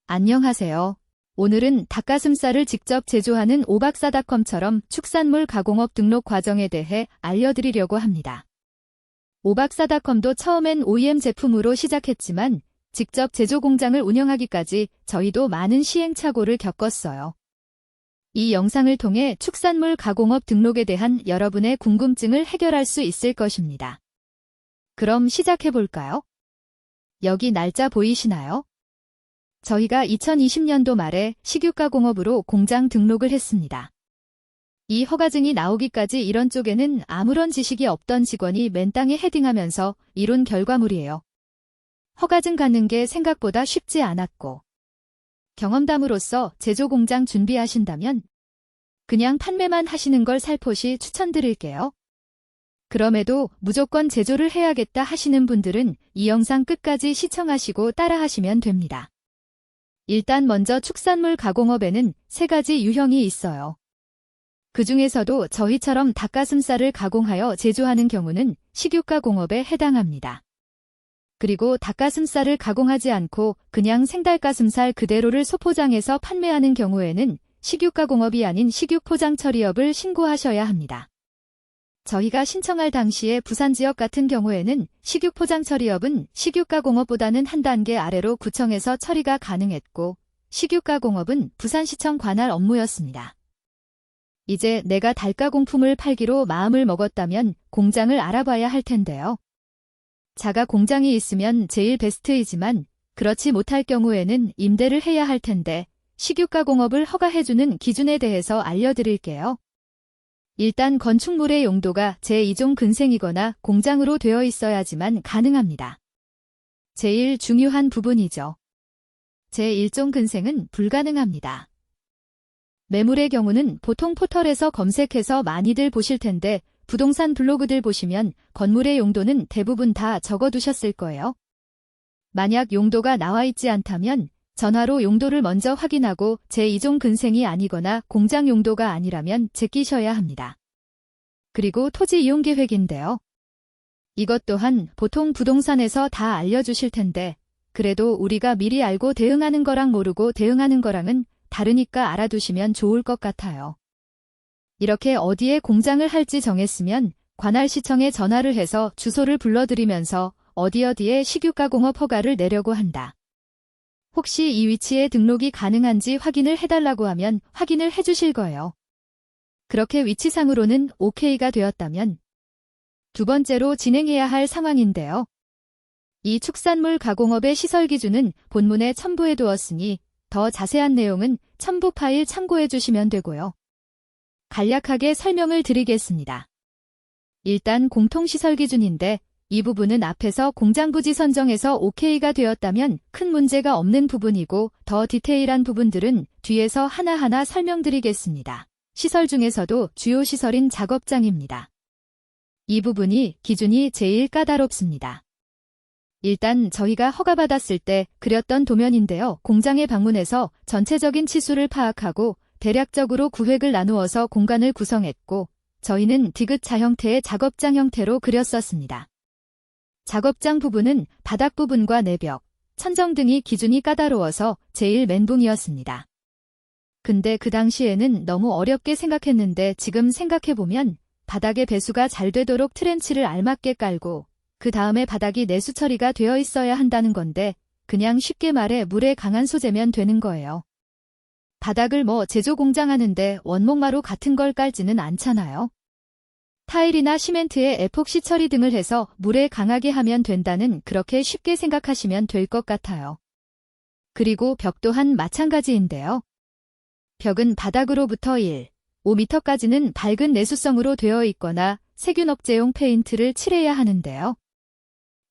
안녕하세요. 오늘은 닭가슴살을 직접 제조하는 오박사닷컴처럼 축산물 가공업 등록 과정에 대해 알려드리려고 합니다. 오박사닷컴도 처음엔 OEM 제품으로 시작했지만 직접 제조 공장을 운영하기까지 저희도 많은 시행착오를 겪었어요. 이 영상을 통해 축산물 가공업 등록에 대한 여러분의 궁금증을 해결할 수 있을 것입니다. 그럼 시작해볼까요? 여기 날짜 보이시나요? 저희가 2020년도 말에 식육가공업으로 공장 등록을 했습니다. 이 허가증이 나오기까지 이런 쪽에는 아무런 지식이 없던 직원이 맨땅에 헤딩하면서 이룬 결과물이에요. 허가증 갖는 게 생각보다 쉽지 않았고, 경험담으로써 제조 공장 준비하신다면 그냥 판매만 하시는 걸 살포시 추천드릴게요. 그럼에도 무조건 제조를 해야겠다 하시는 분들은 이 영상 끝까지 시청하시고 따라하시면 됩니다. 일단 먼저 축산물 가공업에는 3가지 유형이 있어요. 그 중에서도 저희처럼 닭가슴살을 가공하여 제조하는 경우는 식육가공업에 해당합니다. 그리고 닭가슴살을 가공하지 않고 그냥 생닭가슴살 그대로를 소포장해서 판매하는 경우에는 식육가공업이 아닌 식육포장처리업을 신고하셔야 합니다. 저희가 신청할 당시에 부산 지역 같은 경우에는 식육포장처리업은 식육가공업보다는 한 단계 아래로 구청에서 처리가 가능했고, 식육가공업은 부산시청 관할 업무였습니다. 이제 내가 닭가공품을 팔기로 마음을 먹었다면 공장을 알아봐야 할 텐데요. 자가 공장이 있으면 제일 베스트이지만 그렇지 못할 경우에는 임대를 해야 할 텐데 식육가공업을 허가해주는 기준에 대해서 알려드릴게요. 일단 건축물의 용도가 제2종 근생이거나 공장으로 되어 있어야지만 가능합니다. 제일 중요한 부분이죠. 제1종 근생은 불가능합니다. 매물의 경우는 보통 포털에서 검색해서 많이들 보실 텐데 부동산 블로그들 보시면 건물의 용도는 대부분 다 적어두셨을 거예요. 만약 용도가 나와 있지 않다면 전화로 용도를 먼저 확인하고 제2종 근생이 아니거나 공장 용도가 아니라면 제끼셔야 합니다. 그리고 토지 이용 계획인데요. 이것 또한 보통 부동산에서 다 알려주실 텐데 그래도 우리가 미리 알고 대응하는 거랑 모르고 대응하는 거랑은 다르니까 알아두시면 좋을 것 같아요. 이렇게 어디에 공장을 할지 정했으면 관할시청에 전화를 해서 주소를 불러드리면서 어디에 식육가공업 허가를 내려고 한다. 혹시 이 위치에 등록이 가능한지 확인을 해달라고 하면 확인을 해주실 거예요. 그렇게 위치상으로는 OK가 되었다면 두 번째로 진행해야 할 상황인데요. 이 축산물 가공업의 시설 기준은 본문에 첨부해 두었으니 더 자세한 내용은 첨부 파일 참고해 주시면 되고요. 간략하게 설명을 드리겠습니다. 일단 공통시설 기준인데 이 부분은 앞에서 공장부지 선정에서 OK가 되었다면 큰 문제가 없는 부분이고 더 디테일한 부분들은 뒤에서 하나하나 설명드리겠습니다. 시설 중에서도 주요 시설인 작업장입니다. 이 부분이 기준이 제일 까다롭습니다. 일단 저희가 허가받았을 때 그렸던 도면인데요. 공장에 방문해서 전체적인 치수를 파악하고 대략적으로 구획을 나누어서 공간을 구성했고 저희는 디귿자 형태의 작업장 형태로 그렸었습니다. 작업장 부분은 바닥 부분과 내벽, 천정 등이 기준이 까다로워서 제일 멘붕이었습니다. 근데 그 당시에는 너무 어렵게 생각했는데 지금 생각해보면 바닥의 배수가 잘 되도록 트렌치를 알맞게 깔고 그 다음에 바닥이 내수 처리가 되어 있어야 한다는 건데 그냥 쉽게 말해 물에 강한 소재면 되는 거예요. 바닥을 제조 공장 하는데 원목마루 같은 걸 깔지는 않잖아요. 타일이나 시멘트에 에폭시 처리 등을 해서 물에 강하게 하면 된다는 그렇게 쉽게 생각하시면 될 것 같아요. 그리고 벽 또한 마찬가지인데요. 벽은 바닥으로부터 5m까지는 밝은 내수성으로 되어 있거나 세균 억제용 페인트를 칠해야 하는데요.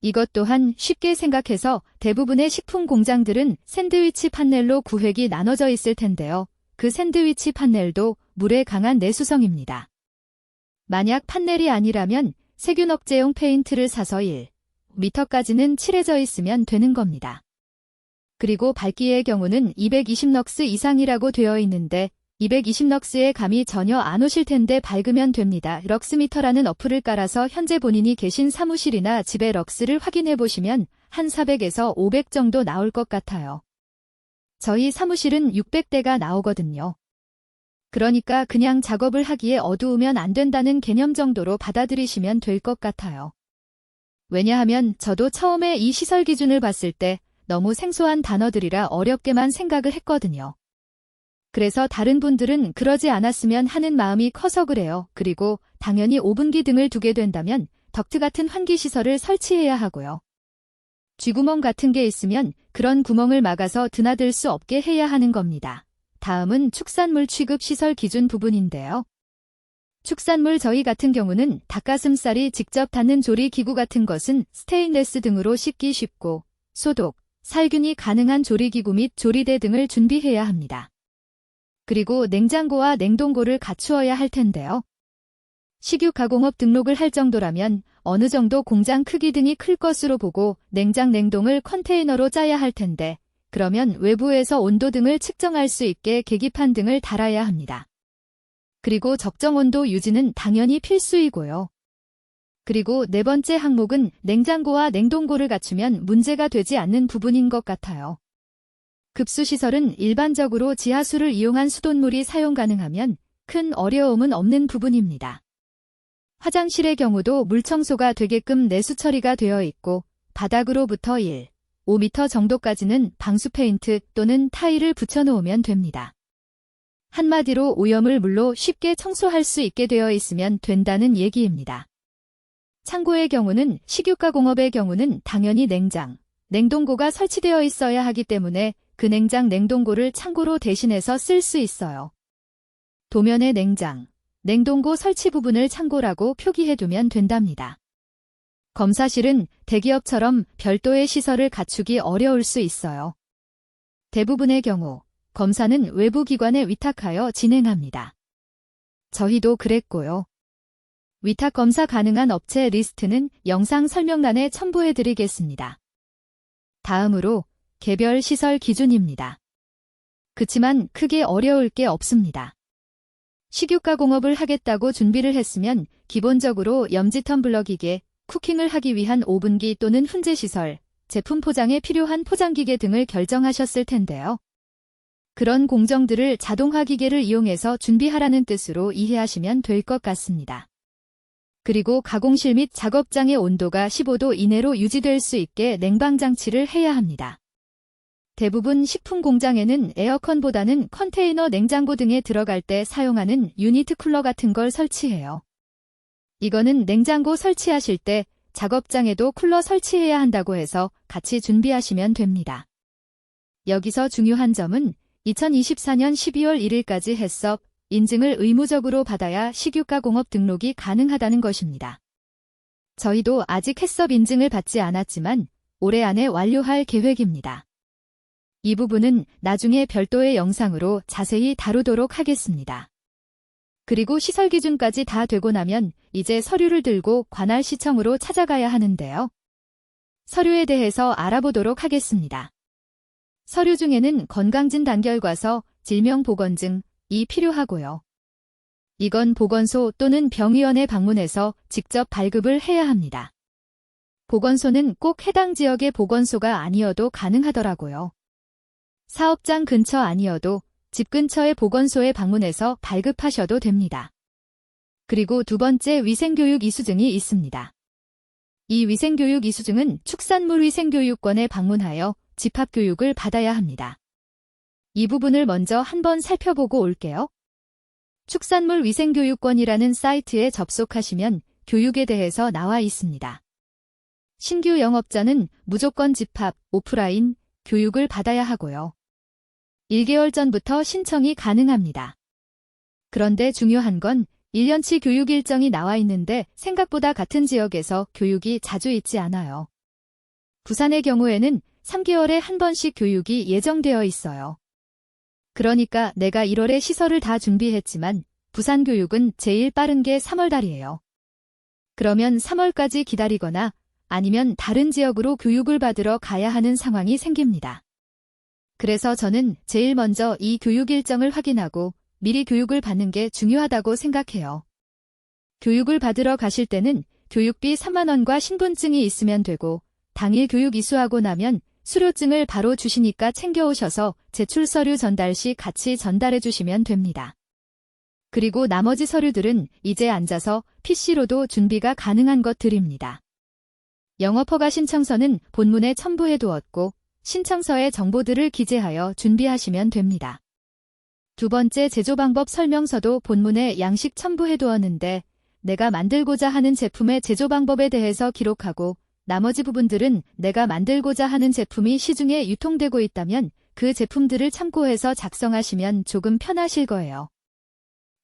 이것 또한 쉽게 생각해서 대부분의 식품 공장들은 샌드위치 판넬로 구획이 나눠져 있을 텐데요. 그 샌드위치 판넬도 물에 강한 내수성입니다. 만약 판넬이 아니라면 세균 억제용 페인트를 사서 1m까지는 칠해져 있으면 되는 겁니다. 그리고 밝기의 경우는 220럭스 이상이라고 되어 있는데 220럭스의 감이 전혀 안 오실 텐데 밝으면 됩니다. 럭스미터라는 어플을 깔아서 현재 본인이 계신 사무실이나 집의 럭스를 확인해 보시면 한 400에서 500 정도 나올 것 같아요. 저희 사무실은 600대가 나오거든요. 그러니까 그냥 작업을 하기에 어두우면 안 된다는 개념 정도로 받아들이시면 될 것 같아요. 왜냐하면 저도 처음에 이 시설 기준을 봤을 때 너무 생소한 단어들이라 어렵게만 생각을 했거든요. 그래서 다른 분들은 그러지 않았으면 하는 마음이 커서 그래요. 그리고 당연히 오븐기 등을 두게 된다면 덕트 같은 환기시설을 설치해야 하고요. 쥐구멍 같은 게 있으면 그런 구멍을 막아서 드나들 수 없게 해야 하는 겁니다. 다음은 축산물 취급 시설 기준 부분인데요. 축산물 저희 같은 경우는 닭가슴살이 직접 닿는 조리기구 같은 것은 스테인레스 등으로 씻기 쉽고 소독, 살균이 가능한 조리기구 및 조리대 등을 준비해야 합니다. 그리고 냉장고와 냉동고를 갖추어야 할 텐데요. 식육가공업 등록을 할 정도라면 어느 정도 공장 크기 등이 클 것으로 보고 냉장 냉동을 컨테이너로 짜야 할 텐데 그러면 외부에서 온도 등을 측정할 수 있게 계기판 등을 달아야 합니다. 그리고 적정 온도 유지는 당연히 필수이고요. 그리고 네 번째 항목은 냉장고와 냉동고를 갖추면 문제가 되지 않는 부분인 것 같아요. 급수시설은 일반적으로 지하수를 이용한 수돗물이 사용 가능하면 큰 어려움은 없는 부분입니다. 화장실의 경우도 물청소가 되게끔 내수 처리가 되어 있고 바닥으로부터 5m 정도까지는 방수 페인트 또는 타일을 붙여놓으면 됩니다. 한마디로 오염을 물로 쉽게 청소할 수 있게 되어 있으면 된다는 얘기입니다. 창고의 경우는 식육가공업의 경우는 당연히 냉장, 냉동고가 설치되어 있어야 하기 때문에 그 냉장, 냉동고를 창고로 대신해서 쓸 수 있어요. 도면에 냉장, 냉동고 설치 부분을 창고라고 표기해두면 된답니다. 검사실은 대기업처럼 별도의 시설을 갖추기 어려울 수 있어요. 대부분의 경우 검사는 외부 기관에 위탁하여 진행합니다. 저희도 그랬고요. 위탁 검사 가능한 업체 리스트는 영상 설명란에 첨부해드리겠습니다. 다음으로 개별 시설 기준입니다. 그치만 크게 어려울 게 없습니다. 식육가공업을 하겠다고 준비를 했으면 기본적으로 염지 텀블러 기계, 쿠킹을 하기 위한 오븐기 또는 훈제시설, 제품 포장에 필요한 포장기계 등을 결정하셨을 텐데요. 그런 공정들을 자동화 기계를 이용해서 준비하라는 뜻으로 이해하시면 될 것 같습니다. 그리고 가공실 및 작업장의 온도가 15도 이내로 유지될 수 있게 냉방장치를 해야 합니다. 대부분 식품 공장에는 에어컨보다는 컨테이너 냉장고 등에 들어갈 때 사용하는 유니트 쿨러 같은 걸 설치해요. 이거는 냉장고 설치하실 때 작업장에도 쿨러 설치해야 한다고 해서 같이 준비하시면 됩니다. 여기서 중요한 점은 2024년 12월 1일까지 해썹 인증을 의무적으로 받아야 식육가공업 등록이 가능하다는 것입니다. 저희도 아직 해썹 인증을 받지 않았지만 올해 안에 완료할 계획입니다. 이 부분은 나중에 별도의 영상으로 자세히 다루도록 하겠습니다. 그리고 시설 기준까지 다 되고 나면 이제 서류를 들고 관할 시청으로 찾아가야 하는데요. 서류에 대해서 알아보도록 하겠습니다. 서류 중에는 건강진 단결과서, 질명보건증이 필요하고요. 이건 보건소 또는 병의원에 방문해서 직접 발급을 해야 합니다. 보건소는 꼭 해당 지역의 보건소가 아니어도 가능하더라고요. 사업장 근처 아니어도 집 근처의 보건소에 방문해서 발급하셔도 됩니다. 그리고 두 번째 위생교육 이수증이 있습니다. 이 위생교육 이수증은 축산물 위생교육원에 방문하여 집합교육을 받아야 합니다. 이 부분을 먼저 한번 살펴보고 올게요. 축산물 위생교육원이라는 사이트에 접속하시면 교육에 대해서 나와 있습니다. 신규 영업자는 무조건 집합, 오프라인 교육을 받아야 하고요. 1개월 전부터 신청이 가능합니다. 그런데 중요한 건 1년치 교육 일정이 나와 있는데 생각보다 같은 지역에서 교육이 자주 있지 않아요. 부산의 경우에는 3개월에 한 번씩 교육이 예정되어 있어요. 그러니까 내가 1월에 시설을 다 준비했지만 부산 교육은 제일 빠른 게 3월 달이에요. 그러면 3월까지 기다리거나 아니면 다른 지역으로 교육을 받으러 가야 하는 상황이 생깁니다. 그래서 저는 제일 먼저 이 교육 일정을 확인하고 미리 교육을 받는 게 중요하다고 생각해요. 교육을 받으러 가실 때는 교육비 3만 원과 신분증이 있으면 되고 당일 교육 이수하고 나면 수료증을 바로 주시니까 챙겨오셔서 제출 서류 전달 시 같이 전달해 주시면 됩니다. 그리고 나머지 서류들은 이제 앉아서 PC로도 준비가 가능한 것들입니다. 영업허가 신청서는 본문에 첨부해 두었고 신청서의 정보들을 기재하여 준비하시면 됩니다. 두 번째 제조방법 설명서도 본문에 양식 첨부해 두었는데 내가 만들고자 하는 제품의 제조방법에 대해서 기록하고 나머지 부분들은 내가 만들고자 하는 제품이 시중에 유통되고 있다면 그 제품들을 참고해서 작성하시면 조금 편하실 거예요.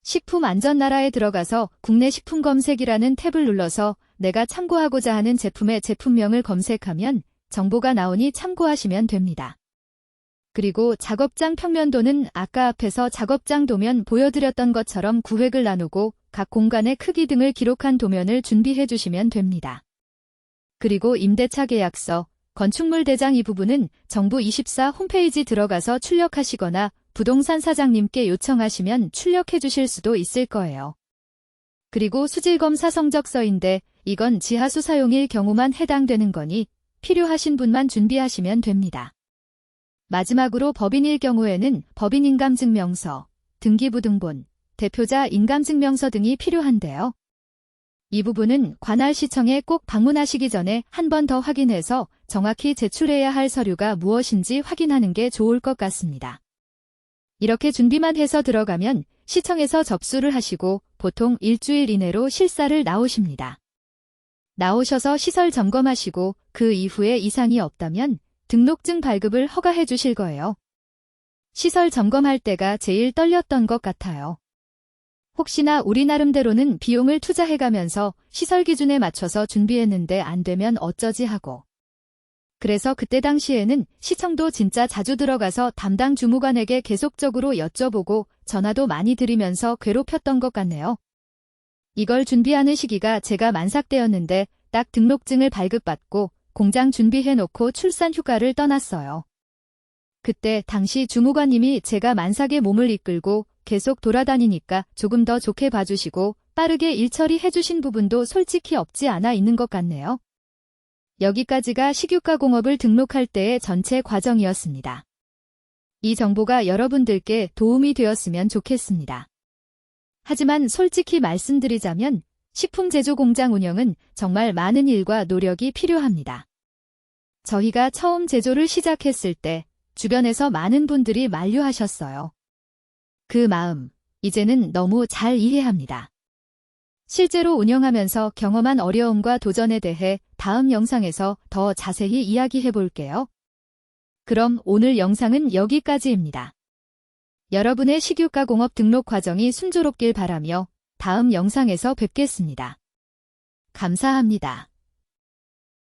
식품안전나라에 들어가서 국내 식품 검색이라는 탭을 눌러서 내가 참고하고자 하는 제품의 제품명을 검색하면 정보가 나오니 참고하시면 됩니다. 그리고 작업장 평면도는 아까 앞에서 작업장 도면 보여드렸던 것처럼 구획을 나누고 각 공간의 크기 등을 기록한 도면을 준비해 주시면 됩니다. 그리고 임대차 계약서, 건축물 대장 이 부분은 정부24 홈페이지 들어가서 출력하시거나 부동산 사장님께 요청하시면 출력해 주실 수도 있을 거예요. 그리고 수질검사 성적서인데 이건 지하수 사용일 경우만 해당되는 거니 필요하신 분만 준비하시면 됩니다. 마지막으로 법인일 경우에는 법인 인감증명서, 등기부등본, 대표자 인감증명서 등이 필요한데요. 이 부분은 관할시청에 꼭 방문하시기 전에 한 번 더 확인해서 정확히 제출해야 할 서류가 무엇인지 확인하는 게 좋을 것 같습니다. 이렇게 준비만 해서 들어가면 시청에서 접수를 하시고 보통 일주일 이내로 실사를 나오십니다. 나오셔서 시설 점검하시고 그 이후에 이상이 없다면 등록증 발급을 허가해 주실 거예요. 시설 점검할 때가 제일 떨렸던 것 같아요. 혹시나 우리 나름대로는 비용을 투자해가면서 시설 기준에 맞춰서 준비했는데 안 되면 어쩌지 하고. 그래서 그때 당시에는 시청도 진짜 자주 들어가서 담당 주무관에게 계속적으로 여쭤보고 전화도 많이 드리면서 괴롭혔던 것 같네요. 이걸 준비하는 시기가 제가 만삭 때였는데 딱 등록증을 발급받고 공장 준비해놓고 출산 휴가를 떠났어요. 그때 당시 주무관님이 제가 만삭에 몸을 이끌고 계속 돌아다니니까 조금 더 좋게 봐주시고 빠르게 일 처리해주신 부분도 솔직히 없지 않아 있는 것 같네요. 여기까지가 식유가공업을 등록할 때의 전체 과정이었습니다. 이 정보가 여러분들께 도움이 되었으면 좋겠습니다. 하지만 솔직히 말씀드리자면 식품 제조 공장 운영은 정말 많은 일과 노력이 필요합니다. 저희가 처음 제조를 시작했을 때 주변에서 많은 분들이 만류하셨어요. 그 마음, 이제는 너무 잘 이해합니다. 실제로 운영하면서 경험한 어려움과 도전에 대해 다음 영상에서 더 자세히 이야기해 볼게요. 그럼 오늘 영상은 여기까지입니다. 여러분의 식유가공업 등록 과정이 순조롭길 바라며 다음 영상에서 뵙겠습니다. 감사합니다.